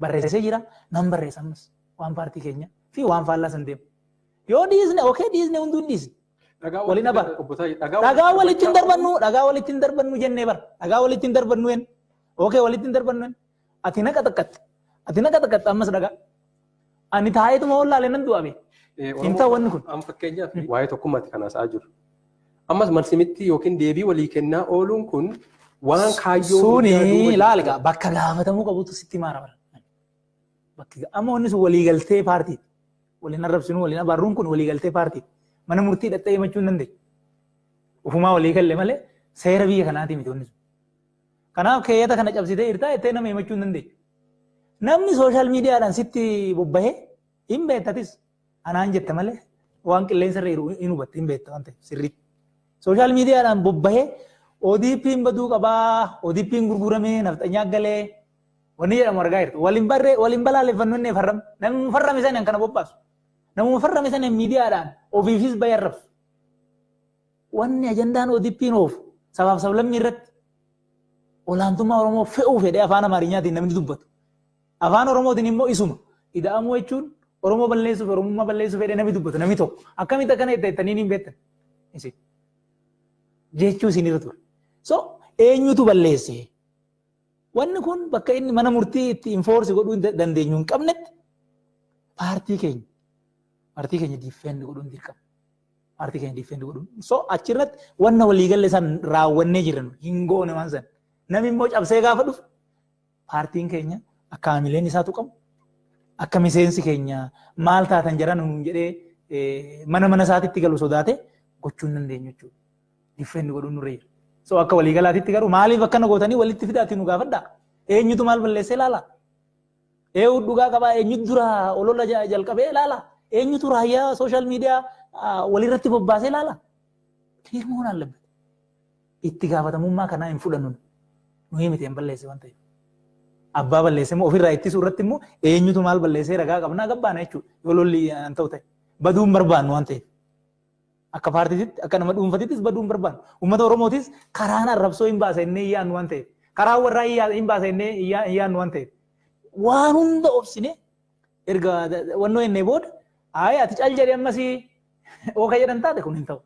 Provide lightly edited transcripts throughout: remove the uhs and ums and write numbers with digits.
barreessee jira nan barreessa ammas waan paartii keenya fi waan faallaa san deemu. Yoo dhiisne okee dhiisne hunduu dhiisne. Waliin abar. Dhagaa walittiin darbannu jennee bara. Dhagaa walittiin darbannu yen. Okee walittiin darbannu yen. Ati naqa taqqatte ammas dhagaa. Ani taa'eetuma wallaalee nan du'ame. Hin ta'u wanni kun. Amma fakkeenyaaf waa'ee tokkummaatti kan haasa'aa jiru. Ammas marsimitti yookiin deebii walii kennaa ooluun kun waan kaayyoo suni ilaaligaa bakka gaafatamuu qabutu sitti maara bara. Bakki amma wanni sun waliigaltee paartii. Waliin arrabsinu waliin abarruun kun waliigaltee paartii. Mana murtii dhattee himachuu hin dandeenye. Ufumaa walii galle malee seera biyya kanaatii miti wanni sun. Kanaaf keeyyata kana cabsitee hirtaa ittee nama himachuu hin dandeenye. Namni sooshaal miidiyaadhaan sitti bobbahee hin beektatis anaan jette malee waan qilleensa irra hin hubatte hin beekta waan ta'eef sirriitti. Sooshaal miidiyaadhaan bobbahee ODP'n baduu qabaa, ODP'n gurguramee nafxanyaa galee wanni jedhamu argaa jirtu. Waliin balaaleffannu inni farrame. Namni farrame sana kana bobbaasu. Namni farrame sana miidiyaadhaan ofiifis bayya arrabsu. Wanni ajandaan ODP'n oofu sabaaf sablammii irratti olaantummaa Oromoo fe'uu fedhee afaan Amaariyyaatiin namni dubbatu. Afaan Oromootiin immoo isuma. Ida'amuu jechuun Oromoo balleessuuf Oromummaa balleessuuf fedhee namni dubbatu namni tokko. Akkamitti akkana itti hin beektan? Jechuu isinirra ture. So eenyutu balleesse? Wanni kun bakka inni mana murtii itti infoorsi godhuu dandeenyu hin qabnetti paartii keenya diifeendi godhuun dirqama. Paartii keenya diifeendi godhuun. So achirratti wanna waliigalle san raawwannee jiran hin goone waan san. Namni immoo cabsee gaafa dhufu paartiin keenya akka haamileen isaa tuqamu akka miseensi keenya maal taatan jiran nuun jedhee mana isaatitti galu sodaate gochuu hin dandeenyu jechuudha. Diifeendi godhuun nurra jira. So akka waliigalaatitti garuu maaliif akkana gootanii walitti fidaatti nu gaafadhaa? Eenyutu maal balleessee ilaala? Eenyutu dhugaa qabaa? Eenyutu dura olola jalqabee ilaala? Eenyutu raayyaa sooshaal miidiyaa walirratti bobbaasee ilaala? Hirmuun allabbate. Itti gaafatamummaa kanaa hin fudhannu. Nuyi miti hin balleesse waan ta'eef. Abbaa balleesse immoo ofirraa ittisuu irratti immoo eenyutu maal balleessee ragaa qabnaa gabbaana jechuudha. Yoo lolli hin ta'u ta'e. Baduu hin barbaannu waan ta'eef. Akka paartiitti akka nama dhuunfatittis baduu hin barbaannu. Uummata Oromootis karaan arrabsoo hin baasa innee yaannu waan ta'eef. Karaa warraa hin baasa innee yaannu waan ta'eef. Waan hunda obsine erga wannoo innee booda ati cal jedhee ammasii ooka jedhan taate kun hin ta'u.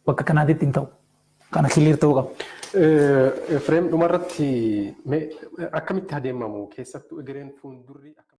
Bakka kanaatitti hin ta'u. Kana kiliir ta'uu qaba. Efreem dhumarratti akkamitti adeemamu keessattuu egereen fuuldurri